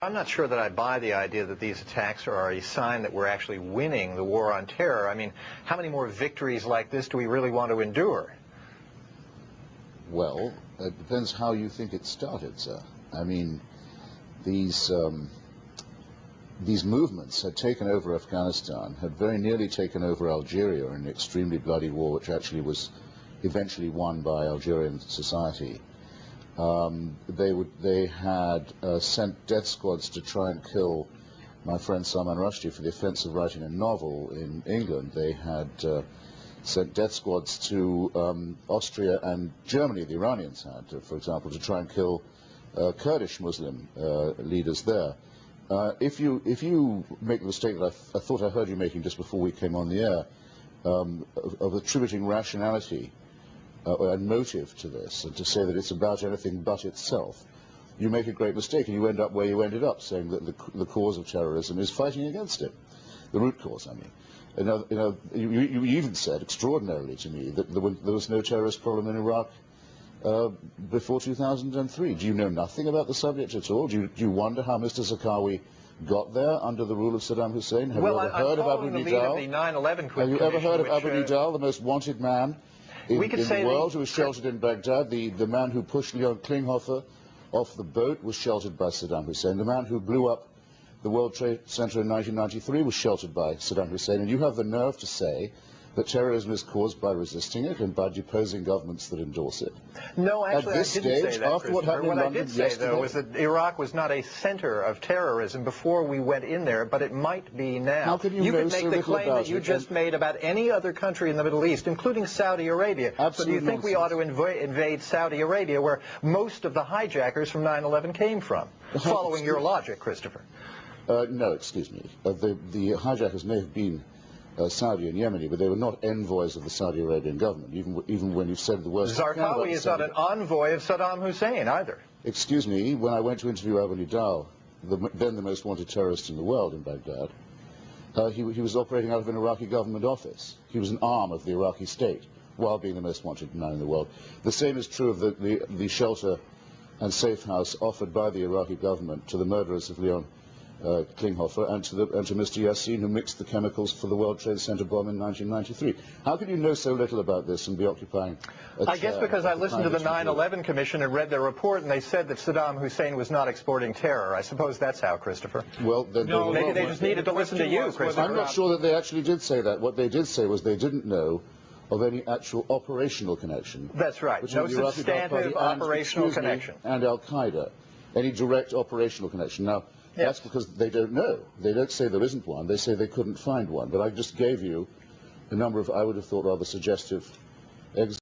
I'm not sure that I buy the idea that these attacks are a sign that we're actually winning the war on terror. I mean, how many more victories like this do we really want to endure? Well, it depends how you think it started, sir. I mean, these movements had taken over Afghanistan, had very nearly taken over Algeria in an extremely bloody war, which actually was eventually won by Algerian society. They had sent death squads to try and kill my friend Salman Rushdie for the offence of writing a novel in England. They had sent death squads to Austria and Germany, the Iranians had, for example, to try and kill Kurdish Muslim leaders there. If you make the mistake that I thought I heard you making just before we came on the air, of attributing rationality and motive to this, and to say that it's about anything but itself, you make a great mistake, and you end up where you ended up, saying that the cause of terrorism is fighting against it, the root cause, I mean. You even said, extraordinarily to me, that there was no terrorist problem in Iraq before 2003. Do you know nothing about the subject at all? Do you wonder how Mr. Zarqawi got there under the rule of Saddam Hussein? Have you ever heard of Abu Nidal? Have you ever heard of Abu Nidal, the most wanted man in the world, who was sheltered in Baghdad? The man who pushed Leon Klinghoffer off the boat was sheltered by Saddam Hussein. The man who blew up the World Trade Center in 1993 was sheltered by Saddam Hussein. And you have the nerve to say that terrorism is caused by resisting it and by deposing governments that endorse it. No, actually, at this I didn't stage, say that, after what happened in London yesterday, I did say, though, was that Iraq was not a center of terrorism before we went in there, but it might be now. How can you could make the claim that you just made about any other country in the Middle East, including Saudi Arabia. Absolute so do you think we ought to invade Saudi Arabia, where most of the hijackers from 9/11 came from? Following your logic, Christopher. No, excuse me. The hijackers may have been Saudi and Yemeni, but they were not envoys of the Saudi Arabian government, even when you said the worst. Zarqawi is not an envoy of Saddam Hussein either. Excuse me, when I went to interview Abu Nidal, then the most wanted terrorist in the world in Baghdad, he was operating out of an Iraqi government office. He was an arm of the Iraqi state, while being the most wanted man in the world. The same is true of the shelter and safe house offered by the Iraqi government to the murderers of Leon Klinghoffer and to Mr. Yassin, who mixed the chemicals for the World Trade Center bomb in 1993. How can you know so little about this and be occupying a chair? I guess because I listened to the 9/11 Commission and read their report, and they said that Saddam Hussein was not exporting terror. I suppose that's how, Christopher. Well, then no, maybe they just needed to listen to you, Christopher. I'm not sure that they actually did say that. What they did say was they didn't know of any actual operational connection. That's right. No substantive operational connection. And Al-Qaeda. Any direct operational connection. Now, that's because they don't know. They don't say there isn't one. They say they couldn't find one. But I just gave you a number of, I would have thought, rather suggestive examples.